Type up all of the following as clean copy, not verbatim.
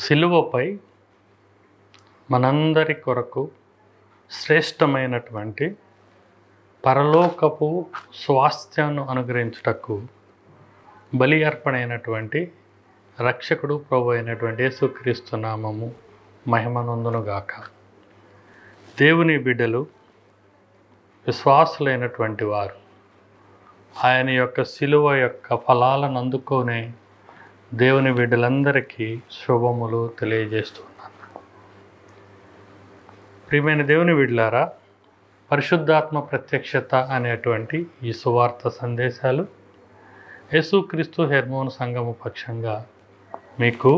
సిలువపై మనందరి కొరకు శ్రేష్టమైనటువంటి పరలోకపు స్వాస్థ్యాన్ని అనుగ్రహించుటకు బలి అర్పణైనటువంటి రక్షకుడు ప్రభు అయినటువంటి యేసుక్రీస్తు నామము మహిమనొందునుగాక. దేవుని బిడ్డలు, విశ్వాసులైనటువంటి వారు ఆయన యొక్క సిలువ యొక్క ఫలాలను అందుకునే దేవుని బిడ్డలందరికీ శుభములు తెలియజేస్తున్నాను. ప్రియమైన దేవుని బిడ్డలారా, పరిశుద్ధాత్మ ప్రత్యక్షత అనేటువంటి ఈ సువార్త సందేశాలు యేసుక్రీస్తు హెర్మోన్ సంఘము పక్షంగా మీకు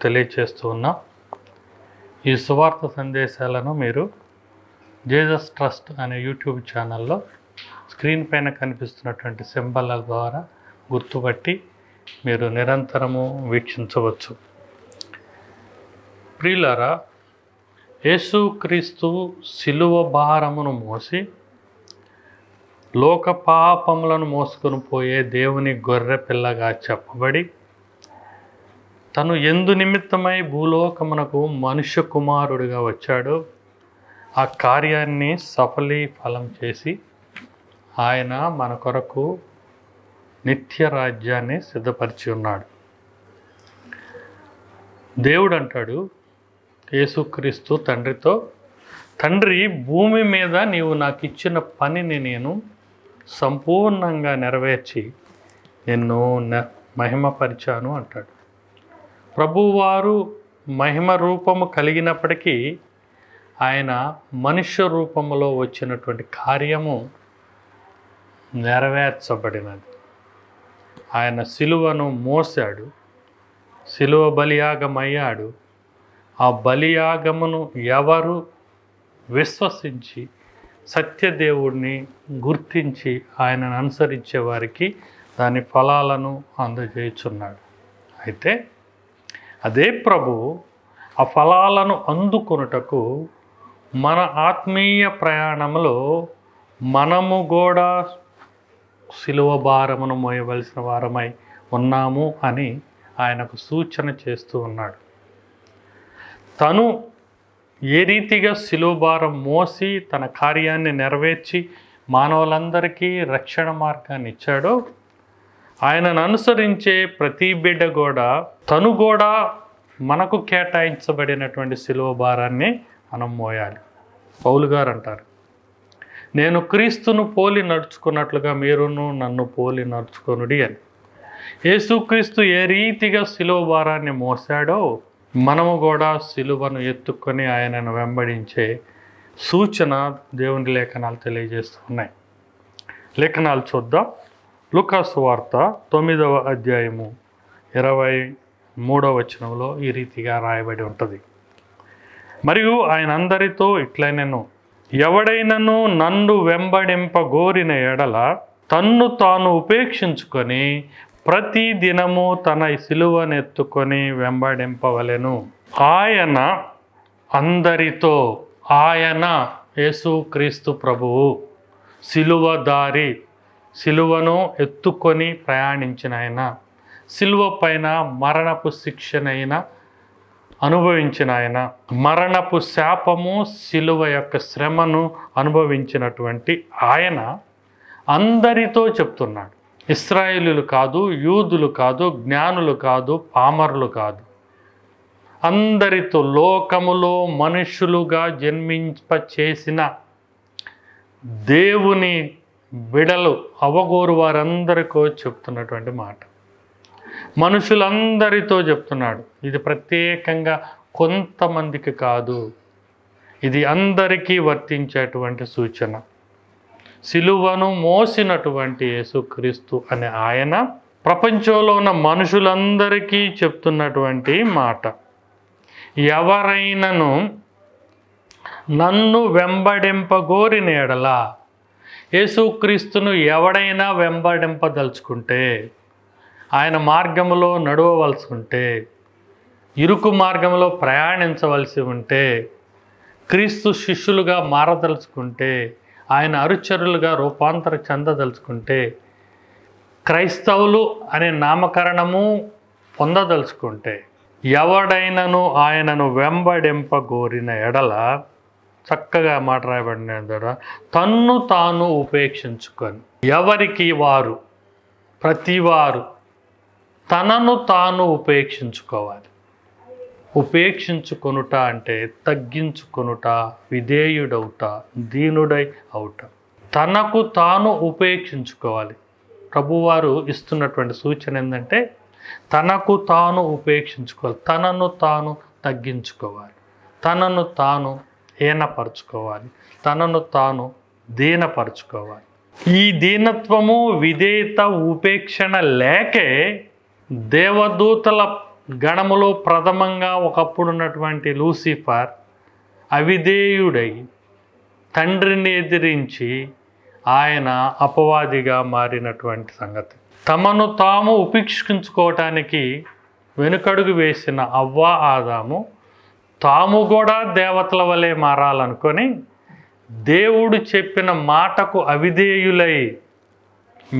తెలియచేస్తూ ఉన్నాం. ఈ సువార్త సందేశాలను మీరు జీసస్ ట్రస్ట్ అనే యూట్యూబ్ ఛానల్లో స్క్రీన్ పైన కనిపిస్తున్నటువంటి సింబల్ల ద్వారా గుర్తుపట్టి మీరు నిరంతరము వీక్షించవచ్చు. ప్రియులారా, యేసుక్రీస్తు సిలువ భారమును మోసి లోక పాపములను మోసుకొని పోయే దేవుని గొర్రె పిల్లగా చెప్పబడి, తను ఎందు నిమిత్తమై భూలోకమునకు మనుష్య కుమారుడిగా వచ్చాడో ఆ కార్యాన్ని సఫలీఫలం చేసి ఆయన మన కొరకు నిత్య రాజ్యాన్ని సిద్ధపరిచి ఉన్నాడు. దేవుడు అంటాడు యేసుక్రీస్తు తండ్రితో, తండ్రి, భూమి మీద నీవు నాకు ఇచ్చిన పనిని నేను సంపూర్ణంగా నెరవేర్చి నిన్ను మహిమపరిచాను అంటాడు. ప్రభువారు మహిమ రూపము కలిగినప్పటికీ ఆయన మనుష్య రూపములో వచ్చినటువంటి కార్యము నెరవేర్చబడినది. ఆయన సిలువను మోసాడు, సిలువ బలియాగమయ్యాడు. ఆ బలియాగమును ఎవరు విశ్వసించి సత్యదేవుడిని గుర్తించి ఆయనను అనుసరించే వారికి దాని ఫలాలను అందజేయుచున్నాడు. అయితే అదే ప్రభువు ఆ ఫలాలను అందుకొనుటకు మన ఆత్మీయ ప్రయాణంలో మనము కూడా సిలువ భారమును మోయవలసిన వారమై ఉన్నాము అని ఆయనకు సూచన చేస్తూ ఉన్నాడు. తను ఏ రీతిగా సిలువ భారం మోసి తన కార్యాన్ని నెరవేర్చి మానవులందరికీ రక్షణ మార్గాన్ని ఇచ్చాడో, ఆయనను అనుసరించే ప్రతి బిడ్డ కూడా తను కూడా మనకు కేటాయించబడినటువంటి సిలువ భారాన్ని మనం మోయాలి. పౌలు గారు అంటారు, నేను క్రీస్తును పోలి నడుచుకున్నట్లుగా మీరును నన్ను పోలి నడుచుకొనుడి అని. యేసుక్రీస్తు ఏ రీతిగా సిలువ భారాన్ని మోసాడో మనము కూడా సిలువను ఎత్తుకొని ఆయనను వెంబడించే సూచన దేవుని లేఖనాలు తెలియజేస్తున్నాయి. లేఖనాలు చూద్దాం. లూకా సువార్త 9వ అధ్యాయము 23వ వచనంలో ఈ రీతిగా రాయబడి ఉంటుంది. మరియు ఆయన అందరితో ఇట్లనెను, ఎవడైనను నన్ను వెంబడింపగోరిన ఎడల తన్ను తాను ఉపేక్షించుకొని ప్రతి దినము తన సిలువనెత్తుకొని వెంబడింపవలెను. ఆయన అందరితో, ఆయన యేసుక్రీస్తు ప్రభువు సిలువదారి, సిలువను ఎత్తుకొని ప్రయాణించిన ఆయన, సిలువ పైన మరణపు శిక్షనైనా అనుభవించిన ఆయన, మరణపు శాపము సిలువ యొక్క శ్రమను అనుభవించినటువంటి ఆయన అందరితో చెప్తున్నాడు. ఇశ్రాయేలీయులు కాదు, యూదులు కాదు, జ్ఞానులు కాదు, పామరులు కాదు, అందరితో, లోకములో మనుషులుగా జన్మింప చేసిన దేవుని బిడలు అవగోరు వారందరికీ చెప్తున్నటువంటి మాట. మనుషులందరితో చెప్తున్నాడు. ఇది ప్రత్యేకంగా కొంతమందికి కాదు, ఇది అందరికీ వర్తించేటువంటి సూచన. సిలువను మోసినటువంటి యేసుక్రీస్తు అనే ఆయన ప్రపంచంలో ఉన్న మనుషులందరికీ చెప్తున్నటువంటి మాట. ఎవరైనను నన్ను వెంబడింపగోరిన ఎడల, యేసుక్రీస్తును ఎవడైనా వెంబడింపదలుచుకుంటే, ఆయన మార్గంలో నడవవలసి ఉంటే, ఇరుకు మార్గంలో ప్రయాణించవలసి ఉంటే, క్రీస్తు శిష్యులుగా మారదలుచుకుంటే, ఆయన అనుచరులుగా రూపాంతర చెందదలుచుకుంటే, క్రైస్తవులు అనే నామకరణము పొందదలుచుకుంటే, ఎవడైనను ఆయనను వెంబడింపగోరిన ఎడల, చక్కగా మాట రాయబడిన ద్వారా, తన్ను తాను ఉపేక్షించుకొని, ఎవరికి వారు, ప్రతివారు తనను తాను ఉపేక్షించుకోవాలి. ఉపేక్షించుకొనుట అంటే తగ్గించుకొనుట, విధేయుడవుట, దీనుడై అవుట. తనకు తాను ఉపేక్షించుకోవాలి. ప్రభువారు ఇస్తున్నటువంటి సూచన ఏంటంటే తనకు తాను ఉపేక్షించుకోవాలి, తనను తాను తగ్గించుకోవాలి, తనను తాను హీనపరచుకోవాలి, తనను తాను దీనపరచుకోవాలి. ఈ దీనత్వము, విధేయత, ఉపేక్షణ లేకే దేవదూతల గణములో ప్రథమంగా ఒకప్పుడు ఉన్నటువంటి లూసిఫర్ అవిధేయుడై తండ్రిని ఎదిరించి ఆయన అపవాదిగా మారినటువంటి సంగతి. తమను తాము ఉపేక్షించుకోవటానికి వెనుకడుగు వేసిన అవ్వ, ఆదాము తాము కూడా దేవతల వలె మారాలనుకొని దేవుడు చెప్పిన మాటకు అవిధేయులై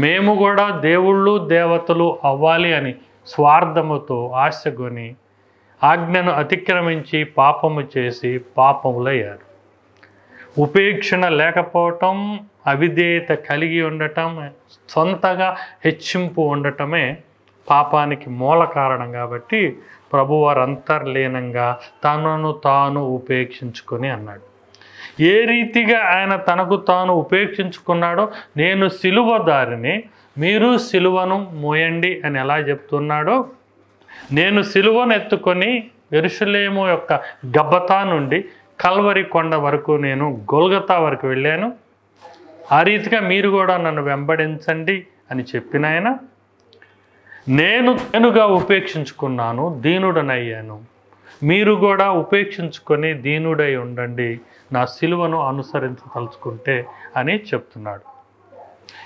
మేము కూడా దేవుళ్ళు దేవతలు అవ్వాలి అని స్వార్థముతో ఆశగొని ఆజ్ఞను అతిక్రమించి పాపము చేసి పాపములయ్యారు. ఉపేక్షణ లేకపోవటం, అవిధేయత కలిగి ఉండటం, సొంతగా హెచ్చింపు ఉండటమే పాపానికి మూల కారణం. కాబట్టి ప్రభువారు అంతర్లీనంగా తనను తాను ఉపేక్షించుకొని అన్నాడు. ఏ రీతిగా ఆయన తనకు తాను ఉపేక్షించుకున్నాడో, నేను సిలువ దారిని, మీరు సిలువను మోయండి అని ఎలా చెప్తున్నాడో, నేను సిలువను ఎత్తుకొని యెరూషలేము యొక్క గబ్బతా నుండి కల్వరి కొండ వరకు, నేను గొల్గతా వరకు వెళ్ళాను, ఆ రీతిగా మీరు కూడా నన్ను వెంబడించండి అని చెప్పిన ఆయన, నేనుగా ఉపేక్షించుకున్నాను, దీనుడనయ్యాను, మీరు కూడా ఉపేక్షించుకొని దీనుడై ఉండండి, నా సిలువను అనుసరించదలుచుకుంటే అని చెప్తున్నాడు.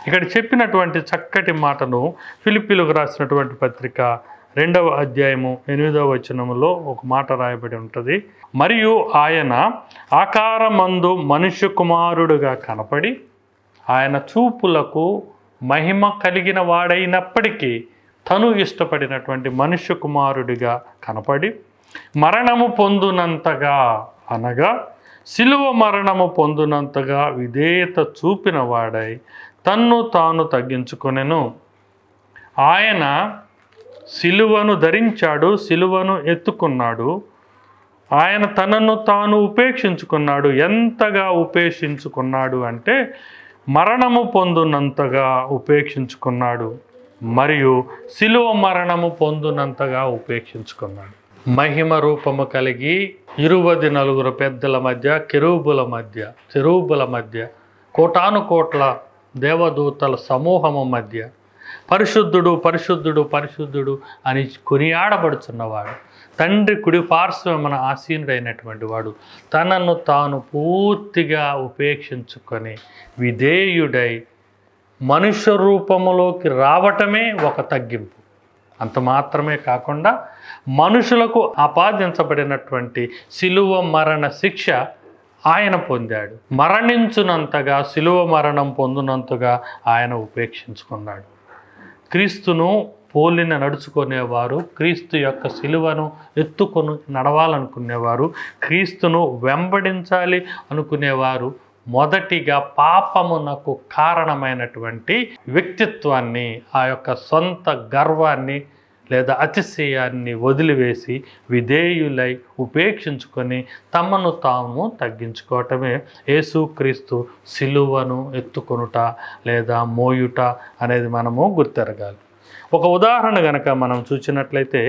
ఇక్కడ చెప్పినటువంటి చక్కటి మాటను ఫిలిప్పీలకు రాసినటువంటి పత్రిక 2వ అధ్యాయము 8వ వచనములో ఒక మాట రాయబడి ఉంటుంది. మరియు ఆయన ఆకారమందు మనుష్య కుమారుడుగా కనపడి ఆయన చూపులకు మహిమ కలిగిన వాడైనప్పటికీ తను ఇష్టపడినటువంటి మనుష్య కుమారుడిగా కనపడి మరణము పొందునంతగా, అనగా సిలువ మరణము పొందునంతగా విధేయత చూపిన వాడై తన్ను తాను తగ్గించుకొనెను. ఆయన సిలువను ధరించాడు, సిలువను ఎత్తుకున్నాడు. ఆయన తనను తాను ఉపేక్షించుకున్నాడు. ఎంతగా ఉపేక్షించుకున్నాడు అంటే మరణము పొందునంతగా ఉపేక్షించుకున్నాడు, మరియు సిలువ మరణము పొందునంతగా ఉపేక్షించుకున్నాడు. మహిమ రూపము కలిగి 24 పెద్దల మధ్య, కెరూబుల మధ్య, కోటాను కోట్ల దేవదూతల సమూహము మధ్య పరిశుద్ధుడు, పరిశుద్ధుడు, పరిశుద్ధుడు అని కొనియాడబడుచున్నవాడు, తండ్రి కుడి పార్శ్వమున ఆసీనుడైనటువంటి వాడు తనను తాను పూర్తిగా ఉపేక్షించుకొని విధేయుడై మనుష్య రూపములోకి రావటమే ఒక తగ్గింపు. అంత మాత్రమే కాకుండా మనుషులకు ఆపాదించబడినటువంటి సిలువ మరణ శిక్ష ఆయన పొందాడు. మరణించునంతగా, సిలువ మరణం పొందినంతగా ఆయన ఉపేక్షించుకున్నాడు. క్రీస్తును పోలిన నడుచుకునేవారు, క్రీస్తు యొక్క సిలువను ఎత్తుకొని నడవాలనుకునేవారు, క్రీస్తును వెంబడించాలి అనుకునేవారు మొదటిగా పాపమునకు కారణమైనటువంటి వ్యక్తిత్వాన్ని, ఆ యొక్క సొంత గర్వాన్ని లేదా అతిశయాన్ని వదిలివేసి విధేయులై ఉపేక్షించుకొని తమను తాము తగ్గించుకోవటమే యేసుక్రీస్తు సిలువను ఎత్తుకొనుట లేదా మోయుట అనేది మనము గుర్తెరగాలి. ఒక ఉదాహరణ గనక మనం చూసినట్లయితే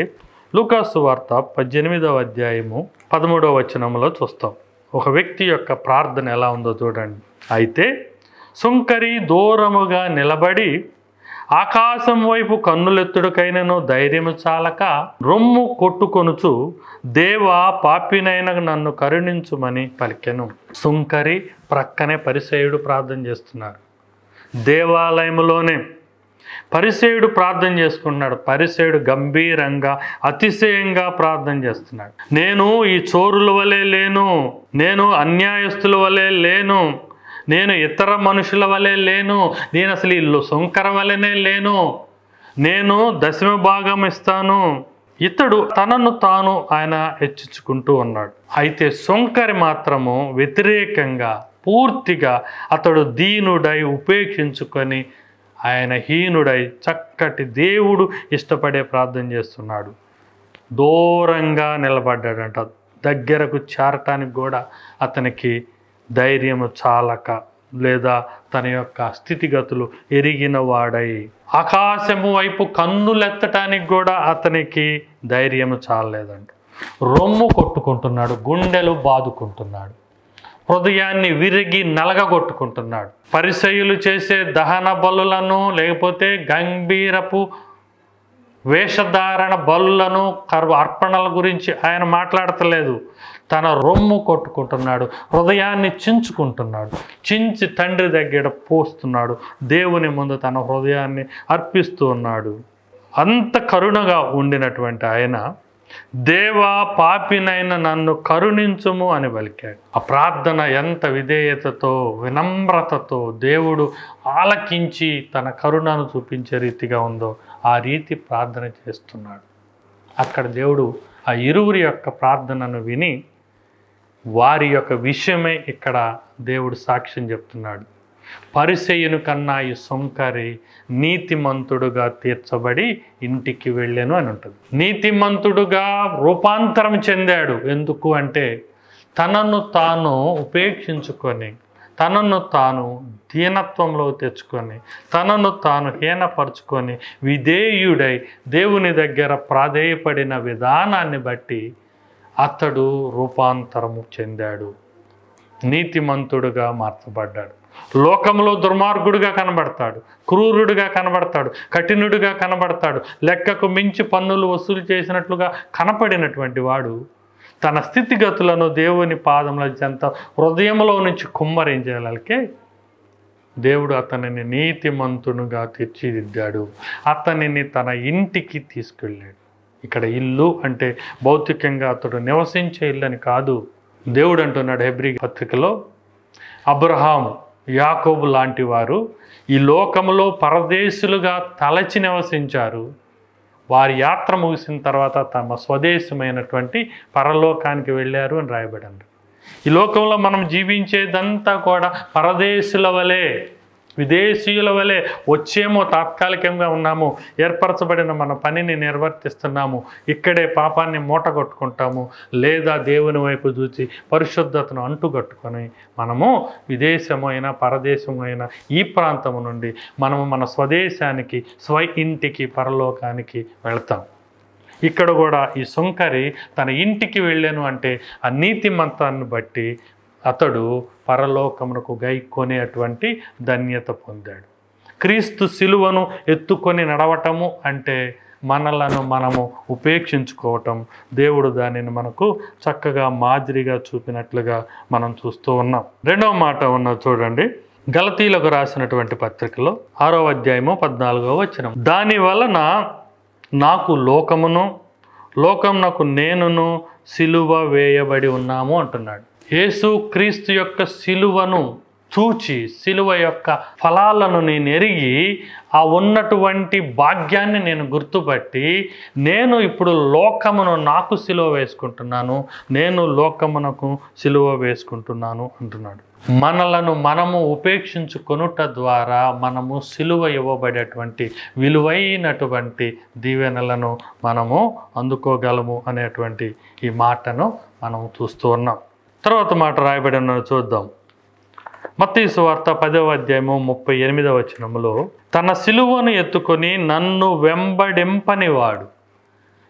లూకాసు వార్త 18వ అధ్యాయము 13వ వచనంలో చూస్తాం. ఒక వ్యక్తి యొక్క ప్రార్థన ఎలా ఉందో చూడండి. అయితే సుంకరి దూరముగా నిలబడి ఆకాశం వైపు కన్నులెత్తుడికైనను ధైర్యము చాలక రొమ్ము కొట్టుకొనుచు, దేవా పాపినైన నన్ను కరుణించుమని పలికెను. సుంకరి ప్రక్కనే పరిసయ్యుడు ప్రార్థన చేస్తున్నారు. దేవాలయంలోనే పరిసయ్యుడు ప్రార్థన చేసుకుంటున్నాడు. పరిసయ్యుడు గంభీరంగా, అతిశయంగా ప్రార్థన చేస్తున్నాడు. నేను ఈ చోరుల వలె లేను, నేను అన్యాయస్తుల వలె లేను, నేను ఇతర మనుషుల వలె లేను, నేను అసలు ఈ సుంకర వలెనే లేను, నేను 10వ భాగం ఇస్తాను, ఇతడు తనను తాను ఆయన హెచ్చించుకుంటూ ఉన్నాడు. అయితే సుంకరి మాత్రము వ్యతిరేకంగా పూర్తిగా అతడు దీనుడై ఉపేక్షించుకొని ఆయన హీనుడై చక్కటి దేవుడు ఇష్టపడే ప్రార్థన చేస్తున్నాడు. దూరంగా నిలబడ్డాడంట. దగ్గరకు చేరటానికి కూడా అతనికి ధైర్యము చాలక, లేదా తన యొక్క స్థితిగతులు ఎరిగిన వాడై ఆకాశము వైపు కన్నులెత్తటానికి కూడా అతనికి ధైర్యము చాలలేదంట. రొమ్ము కొట్టుకుంటున్నాడు, గుండెలు బాదుకుంటున్నాడు, హృదయాన్ని విరిగి నలగగొట్టుకుంటున్నాడు. పరిసయ్యులు చేసే దహన బలులను, లేకపోతే గంభీరపు వేషధారణ బలులను, అర్పణల గురించి ఆయన మాట్లాడతలేదు. తన రొమ్ము కొట్టుకుంటున్నాడు, హృదయాన్ని చించుకుంటున్నాడు, చించి తండ్రి దగ్గర పోస్తున్నాడు, దేవుని ముందు తన హృదయాన్ని అర్పిస్తూ ఉన్నాడు. అంత కరుణగా ఉండినటువంటి ఆయన, దేవా పాపినైన నన్ను కరుణించుము అని పలికాడు. ఆ ప్రార్థన ఎంత విధేయతతో, వినమ్రతతో దేవుడు ఆలకించి తన కరుణను చూపించే రీతిగా ఉందో ఆ రీతి ప్రార్థన చేస్తున్నాడు. అక్కడ దేవుడు ఆ ఇరువురి యొక్క ప్రార్థనను విని వారి యొక్క విషయమే ఇక్కడ దేవుడు సాక్ష్యం చెప్తున్నాడు. పరిసయ్యుని కన్నా ఈ సుంకరి నీతిమంతుడుగా తీర్చబడి ఇంటికి వెళ్ళాను అని ఉంటుంది. నీతిమంతుడుగా రూపాంతరం చెందాడు. ఎందుకు అంటే తనను తాను ఉపేక్షించుకొని, తనను తాను దీనత్వంలో తెచ్చుకొని, తనను తాను హీనపరుచుకొని విధేయుడై దేవుని దగ్గర ప్రాధేయపడిన విధానాన్ని బట్టి అతడు రూపాంతరము చెందాడు, నీతిమంతుడుగా మార్చబడ్డాడు. లోకంలో దుర్మార్గుడుగా కనబడతాడు, క్రూరుడుగా కనబడతాడు, కఠినుడుగా కనబడతాడు, లెక్కకు మించి పన్నులు వసూలు చేసినట్లుగా కనపడినటువంటి వాడు తన స్థితిగతులను దేవుని పాదముల చెంత హృదయంలో నుంచి కుమ్మరించగలిగే దేవుడు అతనిని నీతిమంతునుగా తీర్చిదిద్దాడు. అతనిని తన ఇంటికి తీసుకెళ్ళాడు. ఇక్కడ ఇల్లు అంటే భౌతికంగా అతడు నివసించే ఇల్లు అని కాదు. దేవుడు అంటున్నాడు హెబ్రీ పత్రికలో, అబ్రహాము, యాకోబు లాంటి వారు ఈ లోకములో పరదేశులుగా తలచి నివసించారు. వారి యాత్ర ముగిసిన తర్వాత తమ స్వదేశమైనటువంటి పరలోకానికి వెళ్ళారు అని రాయబడింది. ఈ లోకంలో మనం జీవించేదంతా కూడా పరదేశుల వలె, విదేశీయుల వలె వచ్చేమో తాత్కాలికంగా ఉన్నాము, ఏర్పరచబడిన మన పనిని నిర్వర్తిస్తున్నాము, ఇక్కడే పాపాన్ని మూటగొట్టుకుంటాము, లేదా దేవుని వైపు చూసి పరిశుద్ధతను అంటుగట్టుకొని మనము విదేశమైన పరదేశమైన ఈ ప్రాంతము నుండి మనము మన స్వదేశానికి, ఇంటికి, పరలోకానికి వెళ్తాం. ఇక్కడ కూడా ఈ సుంకరి తన ఇంటికి వెళ్ళాను అంటే ఆ నీతిమంతాన్ని బట్టి అతడు పరలోకమునకు గైకొనేటువంటి ధన్యత పొందాడు. క్రీస్తు సిలువను ఎత్తుకొని నడవటము అంటే మనలను మనము ఉపేక్షించుకోవటం. దేవుడు దానిని మనకు చక్కగా మాదిరిగా చూపినట్లుగా మనం చూస్తూ ఉన్నాం. రెండవ మాట ఉన్నది చూడండి, గలతీలకు రాసినటువంటి పత్రికలో 6వ అధ్యాయము 14వ వచనం, దాని వలన నాకు లోకమును, లోకం నాకు నేనును సిలువ వేయబడి ఉన్నాము అంటున్నాడు. యేసు క్రీస్తు యొక్క సిలువను చూచి, సిలువ యొక్క ఫలాలను నేను ఎరిగి, ఆ ఉన్నటువంటి భాగ్యాన్ని నేను గుర్తుపట్టి, నేను ఇప్పుడు లోకమును నాకు సిలువ వేసుకుంటున్నాను, నేను లోకమునకు సిలువ వేసుకుంటున్నాను అంటున్నాడు. మనలను మనము ఉపేక్షించుకొనుట ద్వారా మనము సిలువ ఇవ్వబడేటువంటి విలువైనటువంటి దీవెనలను మనము అందుకోగలము అనేటువంటి ఈ మాటను మనం చూస్తూ ఉన్నాం. తర్వాత మాట రాయబడి ఉన్నది చూద్దాం. మత్తయి సువార్త 10వ అధ్యాయము 38వ వచనములో, తన సిలువను ఎత్తుకొని నన్ను వెంబడింపనివాడు,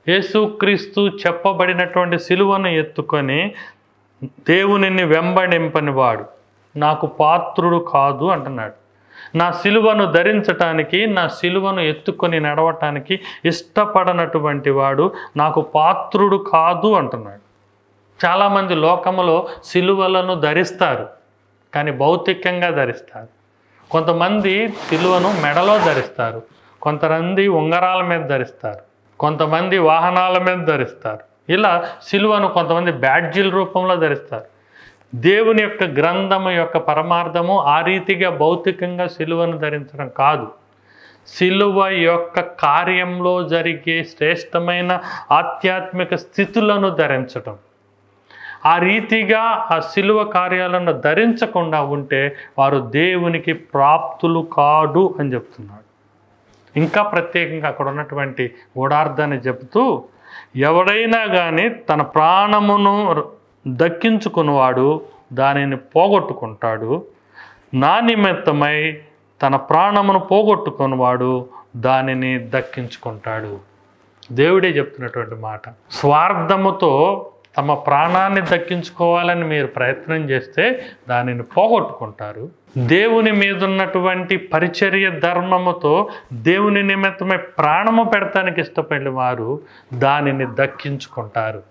యేసుక్రీస్తు చెప్పబడినటువంటి సిలువను ఎత్తుకొని దేవునిని వెంబడింపనివాడు నాకు పాత్రుడు కాదు అంటున్నాడు. నా సిలువను ధరించటానికి, నా సిలువను ఎత్తుకొని నడవటానికి ఇష్టపడనటువంటి వాడు నాకు పాత్రుడు కాదు అంటున్నాడు. చాలామంది లోకములో సిలువలను ధరిస్తారు, కానీ భౌతికంగా ధరిస్తారు. కొంతమంది సిలువను మెడలో ధరిస్తారు, కొంతమంది ఉంగరాల మీద ధరిస్తారు, కొంతమంది వాహనాల మీద ధరిస్తారు. ఇలా సిలువను కొంతమంది బ్యాడ్జీల రూపంలో ధరిస్తారు. దేవుని యొక్క గ్రంథము యొక్క పరమార్థము ఆ రీతిగా భౌతికంగా సిలువను ధరించడం కాదు. సిలువ యొక్క కార్యంలో జరిగే శ్రేష్టమైన ఆధ్యాత్మిక స్థితులను ధరించటం. ఆ రీతిగా ఆ సిలువ కార్యాలను ధరించకుండా ఉంటే వారు దేవునికి ప్రాప్తులు కాదు అని చెప్తున్నాడు. ఇంకా ప్రత్యేకంగా అక్కడ ఉన్నటువంటి గూఢార్థాన్ని చెబుతూ, ఎవడైనా కానీ తన ప్రాణమును దక్కించుకున్నవాడు దానిని పోగొట్టుకుంటాడు, నా నిమిత్తమై తన ప్రాణమును పోగొట్టుకున్నవాడు దానిని దక్కించుకుంటాడు. దేవుడే చెప్తున్నటువంటి మాట. స్వార్థముతో తమ ప్రాణాన్ని దక్కించుకోవాలని మీరు ప్రయత్నం చేస్తే దానిని పోగొట్టుకుంటారు. దేవుని మీద ఉన్నటువంటి పరిచర్య ధర్మముతో దేవుని నిమిత్తమై ప్రాణము పెడతానికి ఇష్టపడిన వారు దానిని దక్కించుకుంటారు.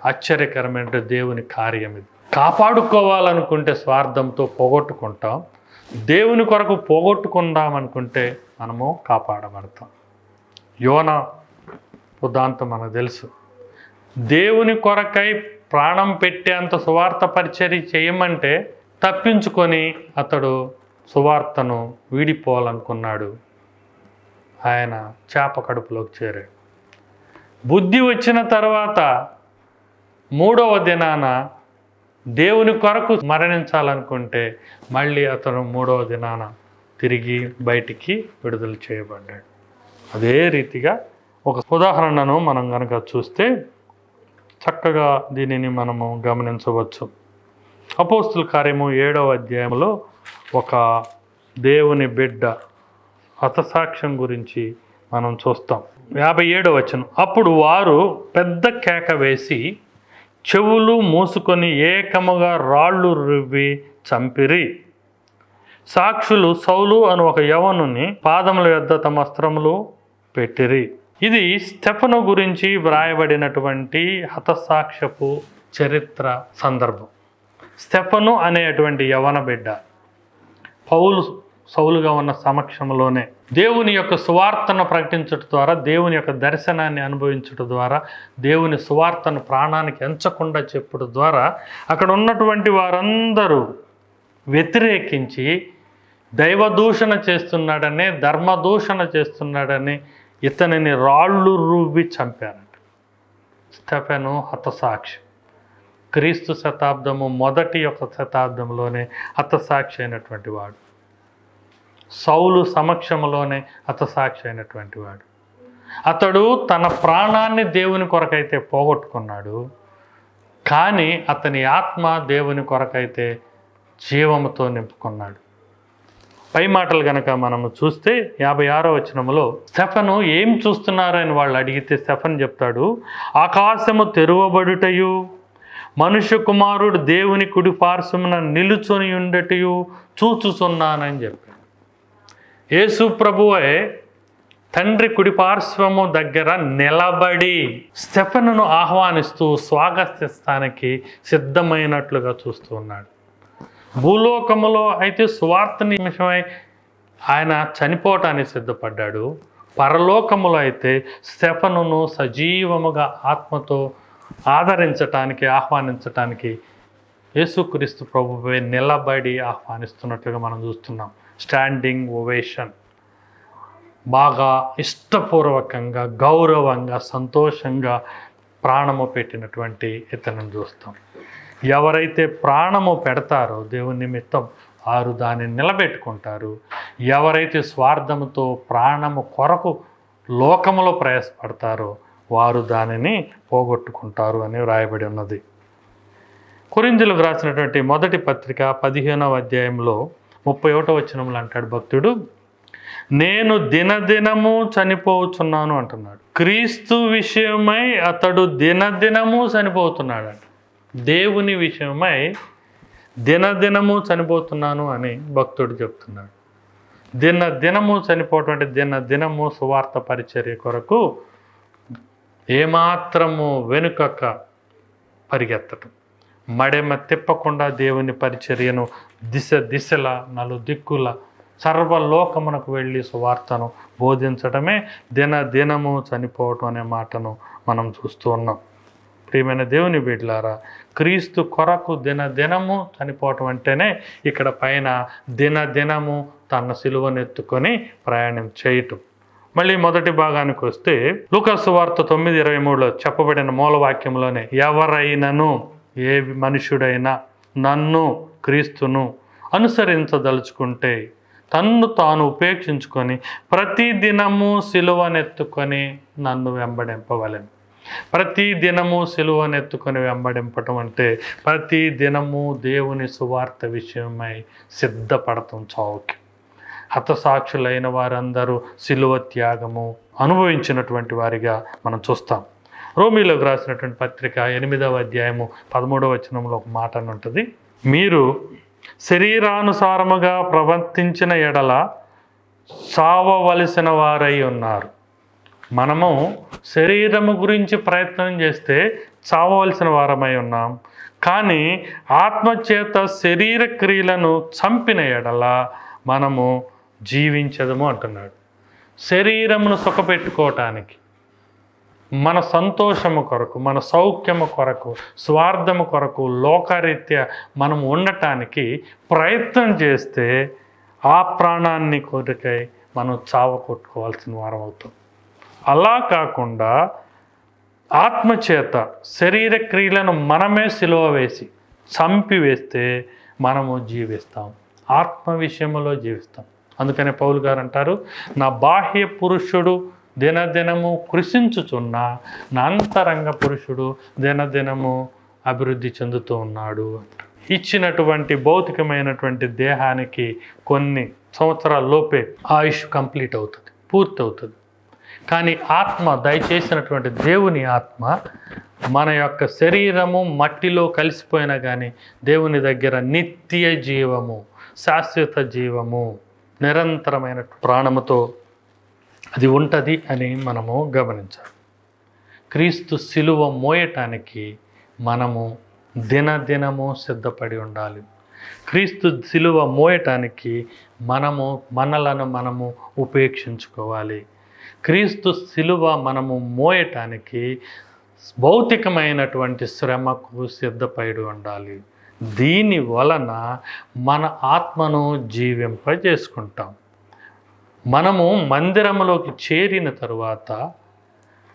ఆశ్చర్యకరమైన దేవుని కార్యం ఇది. కాపాడుకోవాలనుకుంటే స్వార్థంతో పోగొట్టుకుంటాం, దేవుని కొరకు పోగొట్టుకుందాం అనుకుంటే మనము కాపాడబడతాం. యోనా ఉదాంతం మనకు తెలుసు. దేవుని కొరకై ప్రాణం పెట్టేంత సువార్త పరిచర్య చేయమంటే తప్పించుకొని అతడు సువార్తను వీడిపోవాలనుకున్నాడు. ఆయన చేప కడుపులోకి చేరాడు. బుద్ధి వచ్చిన తర్వాత 3వ దినాన దేవుని కొరకు మరణించాలనుకుంటే మళ్ళీ అతను 3వ దినాన తిరిగి బయటికి విడుదల చేయబడ్డాడు. అదే రీతిగా ఒక ఉదాహరణను మనం కనుక చూస్తే చక్కగా దీనిని మనము గమనించవచ్చు. అపోస్తుల కార్యము 7వ అధ్యాయంలో ఒక దేవుని బిడ్డ హతసాక్ష్యం గురించి మనం చూస్తాం. 57వ వచనం. అప్పుడు వారు పెద్ద కేక వేసి చెవులు మూసుకొని ఏకముగా రాళ్ళు రువ్వి చంపిరి. సాక్షులు సౌలు అను ఒక యవనుని పాదముల యొద్ద తమ వస్త్రములు పెట్టిరి. ఇది స్టెఫను గురించి వ్రాయబడినటువంటి హతసాక్ష్యపు చరిత్ర సందర్భం. స్టెఫను అనేటువంటి యవన బిడ్డ సౌలుగా ఉన్న సమక్షంలోనే దేవుని యొక్క సువార్తను ప్రకటించడం ద్వారా, దేవుని యొక్క దర్శనాన్ని అనుభవించడం ద్వారా, దేవుని సువార్తను ప్రాణానికి ఎంచకుండా చెప్పడం ద్వారా అక్కడ ఉన్నటువంటి వారందరూ వ్యతిరేకించి దైవదూషణ చేస్తున్నాడని, ధర్మదూషణ చేస్తున్నాడని ఇతనిని రాళ్ళు రువ్వి చంపారంట. స్టెఫెను హతసాక్షి. క్రీస్తు శతాబ్దము మొదటి యొక్క శతాబ్దంలోనే హతసాక్షి అయినటువంటి వాడు. సౌలు సమక్షంలోనే హతసాక్షి అయినటువంటి వాడు. అతడు తన ప్రాణాన్ని దేవుని కొరకైతే పోగొట్టుకున్నాడు, కానీ అతని ఆత్మ దేవుని కొరకైతే జీవముతో నింపుకున్నాడు. పై మాటలు కనుక మనము చూస్తే 56వ వచనములో స్టెఫను ఏం చూస్తున్నారని వాళ్ళు అడిగితే స్టెఫన్ చెప్తాడు, ఆకాశము తెరువబడుటయు మనుష్య కుమారుడు దేవుని కుడి పార్శ్వమున నిలుచొని ఉండటయు చూచుచున్నానని చెప్పాడు. యేసు ప్రభువే తండ్రి కుడి పార్శ్వము దగ్గర నిలబడి స్టెఫనును ఆహ్వానిస్తూ స్వాగతిస్తానికి సిద్ధమైనట్లుగా చూస్తూ ఉన్నాడు. భూలోకములో అయితే సువార్త నిమిషమై ఆయన చనిపోవటానికి సిద్ధపడ్డాడు. పరలోకములో అయితే స్టెఫనును సజీవముగా ఆత్మతో ఆదరించటానికి, ఆహ్వానించటానికి యేసుక్రీస్తు ప్రభువే నిలబడి ఆహ్వానిస్తున్నట్లుగా మనం చూస్తున్నాం. Standing ovation. బాగా ఇష్టపూర్వకంగా, గౌరవంగా, సంతోషంగా ప్రాణము పెట్టినటువంటి ఇతను చూస్తాం. ఎవరైతే ప్రాణము పెడతారో దేవుని నిమిత్తం వారు దానిని నిలబెట్టుకుంటారు. ఎవరైతే స్వార్థముతో ప్రాణము కొరకు లోకములో ప్రయాసపడతారో వారు దానిని పోగొట్టుకుంటారు అని వ్రాయబడి ఉన్నది. కొరింథీయులకు రాసినటువంటి మొదటి పత్రిక 15వ అధ్యాయంలో 31వ వచనంలో అంటాడు భక్తుడు, నేను దినదినము చనిపోతున్నాను అంటున్నాడు. క్రీస్తు విషయమై అతడు దినదినము చనిపోతున్నాడు అంట. దేవుని విషయమై దినదినము చనిపోతున్నాను అని భక్తుడు చెప్తున్నాడు. దినదినము చనిపోవటం అంటే దినదినము సువార్త పరిచర్య కొరకు ఏమాత్రము వెనుకక పరిగెత్తటం, మడెమ తిప్పకుండా దేవుని పరిచర్యను దిశల నలుదిక్కుల సర్వలోకమునకు వెళ్ళి సువార్తను బోధించడమే దినదినము చనిపోవటం అనే మాటను మనం చూస్తూ ఉన్నాం. ప్రియమైన దేవుని బిడ్డలారా, క్రీస్తు కొరకు దినదినము చనిపోవటం అంటేనే ఇక్కడ పైన దినదినము తన సిలువనెత్తుకొని ప్రయాణం చేయటం. మళ్ళీ మొదటి భాగానికి వస్తే లూకా సువార్త 9:23లో చెప్పబడిన మూలవాక్యంలోనే ఎవరైనను ఏ మనుషుడైనా నన్ను క్రీస్తును అనుసరించదలుచుకుంటే తన్ను తాను ఉపేక్షించుకొని ప్రతి దినము సిలువనెత్తుకొని నన్ను వెంబడింపవలెను. ప్రతి దినము సిలువనెత్తుకొని వెంబడింపటం అంటే ప్రతి దినము దేవుని సువార్త విషయమై సిద్ధపడటం చావుకి. హతసాక్షులైన వారందరూ సిలువ త్యాగము అనుభవించినటువంటి వారిగా మనం చూస్తాం. రోమీలోకి రాసినటువంటి పత్రిక 8వ అధ్యాయము 13వ వచనంలో ఒక మాట అని ఉంటుంది, మీరు శరీరానుసారముగా ప్రవర్తించిన ఎడల చావవలసిన వారై ఉన్నారు. మనము శరీరము గురించి ప్రయత్నం చేస్తే చావవలసిన వారమై ఉన్నాం. కానీ ఆత్మచేత శరీర క్రియలను చంపిన ఎడల మనము జీవించదము అంటున్నాడు. శరీరమును సుఖపెట్టుకోవటానికి, మన సంతోషము కొరకు, మన సౌఖ్యము కొరకు, స్వార్థము కొరకు, లోకరీత్యా మనం ఉండటానికి ప్రయత్నం చేస్తే ఆ ప్రాణాన్ని కొరకై మనం చావ కొట్టుకోవాల్సిన వారం అవుతాం. అలా కాకుండా ఆత్మచేత శరీర క్రియలను మనమే సిలువ వేసి చంపివేస్తే మనము జీవిస్తాం, ఆత్మ విషయంలో జీవిస్తాం. అందుకనే పౌలు గారు అంటారు, నా బాహ్య పురుషుడు దినదినము కృషించుచున్నా నా అంతరంగ పురుషుడు దినదినము అభివృద్ధి చెందుతూ ఉన్నాడు. ఇచ్చినటువంటి భౌతికమైనటువంటి దేహానికి కొన్ని సంవత్సరాల లోపే ఆయుష్ కంప్లీట్ అవుతుంది, పూర్తి అవుతుంది. కానీ ఆత్మ, దయచేసినటువంటి దేవుని ఆత్మ, మన యొక్క శరీరము మట్టిలో కలిసిపోయినా కానీ దేవుని దగ్గర నిత్య జీవము, శాశ్వత జీవము, నిరంతరమైన ప్రాణముతో అది ఉంటుంది అని మనము గమనించాలి. క్రీస్తు సిలువ మోయటానికి మనము దినదినము సిద్ధపడి ఉండాలి. క్రీస్తు సిలువ మోయటానికి మనలను మనము ఉపేక్షించుకోవాలి. క్రీస్తు సిలువ మనము మోయటానికి భౌతికమైనటువంటి శ్రమకు సిద్ధపడి ఉండాలి. దీని వలన మన ఆత్మను జీవింపజేసుకుంటాం. మనము మందిరములోకి చేరిన తరువాత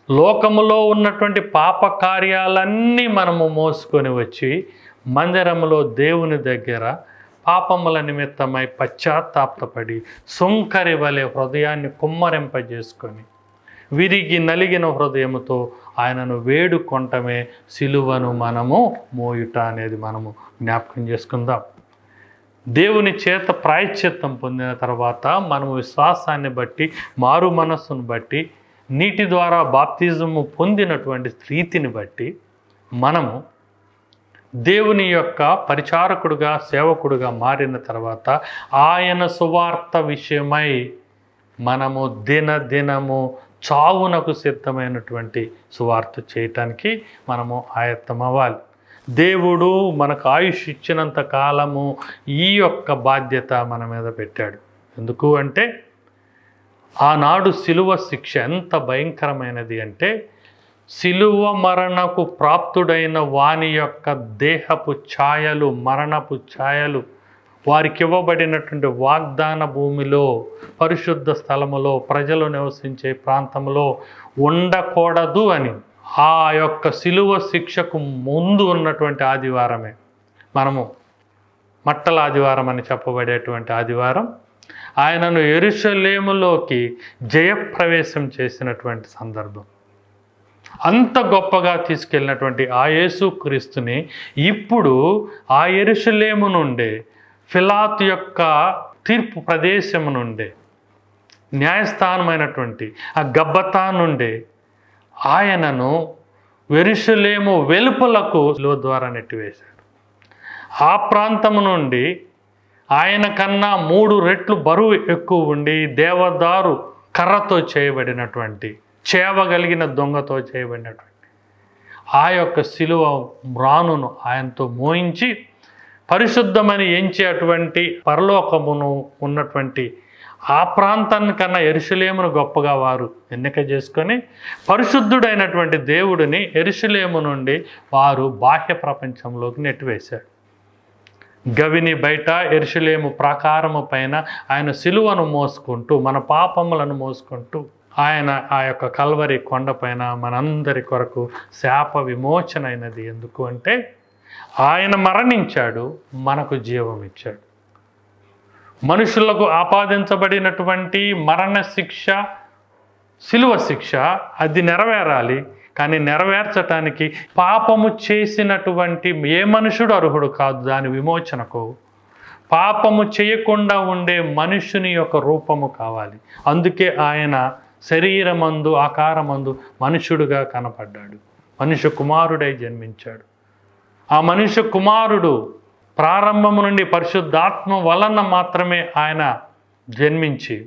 లోకములో ఉన్నటువంటి పాప కార్యాలన్నీ మనము మోసుకొని వచ్చి మందిరములో దేవుని దగ్గర పాపముల నిమిత్తమై పశ్చాత్తాపపడి సుంకరి వలె హృదయాన్ని కుమ్మరింపజేసుకొని విరిగి నలిగిన హృదయముతో ఆయనను వేడుకొంటమే సిలువను మనము మోయుట అనేది మనము జ్ఞాపకం చేసుకుందాం. దేవుని చేత ప్రాయశ్చిత్తం పొందిన తర్వాత మనము విశ్వాసాన్ని బట్టి, మారు మనస్సును బట్టి, నీటి ద్వారా బాప్తిజము పొందినటువంటి రీతిని బట్టి మనము దేవుని యొక్క పరిచారకుడుగా, సేవకుడుగా మారిన తర్వాత ఆయన సువార్త విషయమై మనము దినదినము చావునకు సిద్ధమైనటువంటి సువార్త చేయటానికి మనము ఆయత్తమవ్వాలి. దేవుడు మనకు ఆయుష్ ఇచ్చినంత కాలము ఈ యొక్క బాధ్యత మన మీద పెట్టాడు. ఎందుకు అంటే ఆనాడు సిలువ శిక్ష ఎంత భయంకరమైనది అంటే, సిలువ మరణకు ప్రాప్తుడైన వాని యొక్క దేహపు ఛాయలు, మరణపు ఛాయలు వారికి ఇవ్వబడినటువంటి వాగ్దాన భూమిలో, పరిశుద్ధ స్థలములో, ప్రజలు నివసించే ప్రాంతంలో ఉండకూడదు అని ఆ యొక్క సిలువ శిక్షకు ముందు ఉన్నటువంటి ఆదివారమే మనము మట్టల ఆదివారం అని చెప్పబడేటువంటి ఆదివారం ఆయనను యెరూషలేములోకి జయప్రవేశం చేసినటువంటి సందర్భం. అంత గొప్పగా తీసుకెళ్ళినటువంటి ఆ యేసుక్రీస్తుని ఇప్పుడు ఆ యెరూషలేము నుండే, పిలాతు యొక్క తీర్పు ప్రదేశము నుండే, న్యాయస్థానమైనటువంటి ఆ గబ్బతా నుండే ఆయనను యెరూషలేము వెలుపలకు సిలువ ద్వారా నెట్టివేశాడు. ఆ ప్రాంతము నుండి ఆయన కన్నా 3 రెట్లు బరువు ఎక్కువ ఉండి దేవదారు కర్రతో చేయబడినటువంటి, చేవగలిగిన దొంగతో చేయబడినటువంటి ఆ యొక్క సిలువ మ్రానును ఆయనతో మోయించి పరిశుద్ధమని ఎంచేటువంటి పరలోకమును ఉన్నటువంటి ఆ ప్రాంతాన్ని కన్నా యెరూషలేమును గొప్పగా వారు ఎన్నిక చేసుకొని పరిశుద్ధుడైనటువంటి దేవుడిని యెరూషలేము నుండి వారు బాహ్య ప్రపంచంలోకి నెట్టివేశాడు. గవిని బయట యెరూషలేము ప్రాకారము పైన ఆయన సిలువను మోసుకుంటూ, మన పాపములను మోసుకుంటూ ఆయన ఆ యొక్క కల్వరి కొండపైన మనందరి కొరకు శాప విమోచన అయినది. ఎందుకు అంటే ఆయన మరణించాడు, మనకు జీవం ఇచ్చాడు. మనుషులకు ఆపాదించబడినటువంటి మరణ శిక్ష, సిలువ శిక్ష అది నెరవేరాలి. కానీ నెరవేర్చటానికి పాపము చేసినటువంటి ఏ మనుషుడు అర్హుడు కాదు దాని విమోచనకు. పాపము చేయకుండా ఉండే మనుషుని యొక్క రూపము కావాలి. అందుకే ఆయన శరీరమందు ఆకారమందు మనుషుడుగా కనపడ్డాడు, మనుష్య కుమారుడై జన్మించాడు. ఆ మనుష్య కుమారుడు ప్రారంభము నుండి పరిశుద్ధాత్మ వలన మాత్రమే ఆయన జన్మించి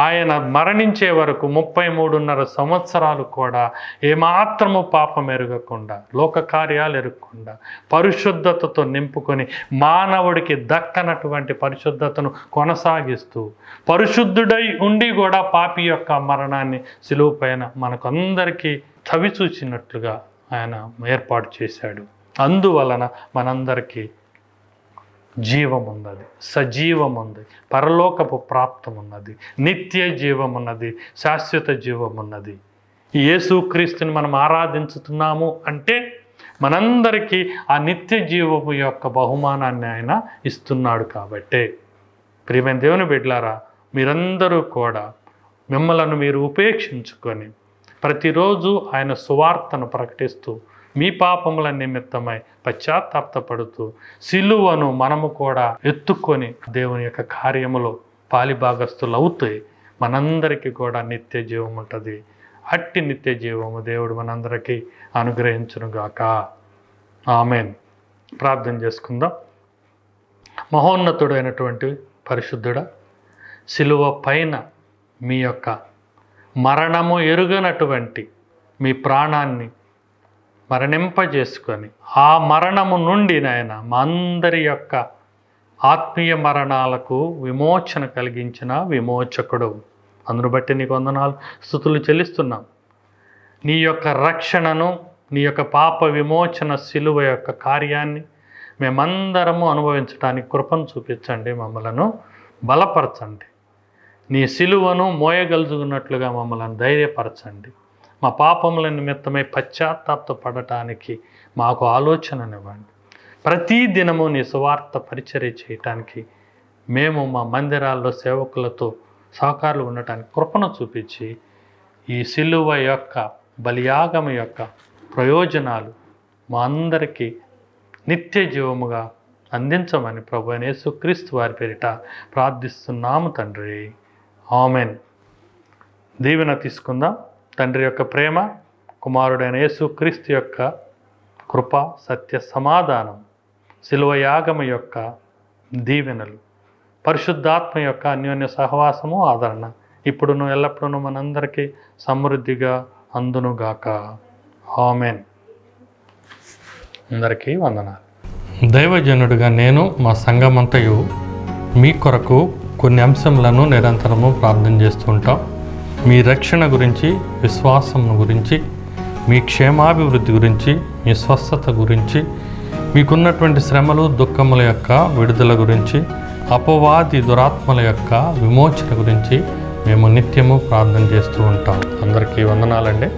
ఆయన మరణించే వరకు 33.5 సంవత్సరాలు కూడా ఏమాత్రము పాపం ఎరగకుండా, లోక కార్యాలు ఎరగకుండా పరిశుద్ధతతో నింపుకొని మానవుడికి దక్కనటువంటి పరిశుద్ధతను కొనసాగిస్తూ పరిశుద్ధుడై ఉండి కూడా పాపి యొక్క మరణాన్ని సిలువ పైన మనకందరికీ చవి చూచినట్లుగా ఆయన ఏర్పాటు చేశాడు. అందువలన మనందరికీ జీవం ఉన్నది, సజీవం ఉంది, పరలోకపు ప్రాప్తం ఉన్నది, నిత్య జీవం ఉన్నది, శాశ్వత జీవం ఉన్నది. యేసుక్రీస్తుని మనం ఆరాధించుతున్నాము అంటే మనందరికీ ఆ నిత్య జీవము యొక్క బహుమానాన్ని ఆయన ఇస్తున్నాడు. కాబట్టే ప్రియమైన దేవుని బిడ్డలారా, మీరందరూ కూడా మిమ్మలను మీరు ఉపేక్షించుకొని ప్రతిరోజు ఆయన సువార్తను ప్రకటిస్తూ మీ పాపముల నిమిత్తమై పశ్చాత్తాపడుతూ సిలువను మనము కూడా ఎత్తుకొని దేవుని యొక్క కార్యములో పాలిభాగస్తులు అవుతాయి. మనందరికీ కూడా నిత్య జీవం ఉంటుంది. అట్టి నిత్య జీవము దేవుడు మనందరికీ అనుగ్రహించునుగాక. ఆమేన్. ప్రార్థన చేసుకుందాం. మహోన్నతుడైనటువంటి పరిశుద్ధుడా, సిలువ పైన మీ యొక్క మరణము ఎరుగనటువంటి మీ ప్రాణాన్ని మరణింపజేసుకొని ఆ మరణము నుండి నాయన మా అందరి యొక్క ఆత్మీయ మరణాలకు విమోచన కలిగించిన విమోచకుడు. అందును బట్టి నీకు వందనాలు, స్తుతులు చెల్లిస్తున్నాం. నీ యొక్క రక్షణను, నీ యొక్క పాప విమోచన సిలువ యొక్క కార్యాన్ని మేమందరము అనుభవించడానికి కృపను చూపించండి, మమ్మలను బలపరచండి. నీ సిలువను మోయగలుగున్నట్లుగా మమ్మల్ని ధైర్యపరచండి. మా పాపముల నిమిత్తమై పశ్చాత్తాపడటానికి మాకు ఆలోచననివ్వండి. ప్రతి దినము నీ సువార్త పరిచర్య చేయటానికి మేము మా మందిరాల్లో సేవకులతో సహకారులు ఉండటానికి కృపను చూపించి ఈ సిలువ యొక్క బలియాగము యొక్క ప్రయోజనాలు మా అందరికీ నిత్య జీవముగా అందించమని ప్రభువైన యేసుక్రీస్తు వారి పేరిట ప్రార్థిస్తున్నాము తండ్రి. ఆమెన్. దీవెన తీసుకుందాం. తండ్రి యొక్క ప్రేమ, కుమారుడైన యేసుక్రీస్తు యొక్క కృప, సత్య సమాధానం, సిలువ యాగము యొక్క దీవెనలు, పరిశుద్ధాత్మ యొక్క అన్యోన్య సహవాసము, ఆదరణ ఇప్పుడును ఎల్లప్పుడూ మనందరికీ సమృద్ధిగా అందునుగాక. ఆమెన్. అందరికీ వందనాలు. దైవజనుడిగా నేను మా సంఘమంతయు మీ కొరకు కొన్ని అంశములను నిరంతరము ప్రార్థన చేస్తూ ఉంటాం. మీ రక్షణ గురించి, విశ్వాసం గురించి, మీ క్షేమాభివృద్ధి గురించి, మీ స్వస్థత గురించి, మీకున్నటువంటి శ్రమలు దుఃఖముల యొక్క విడుదల గురించి, అపవాది దురాత్మల యొక్క విమోచన గురించి మేము నిత్యము ప్రార్థన చేస్తూ ఉంటాం. అందరికీ వందనాలండి.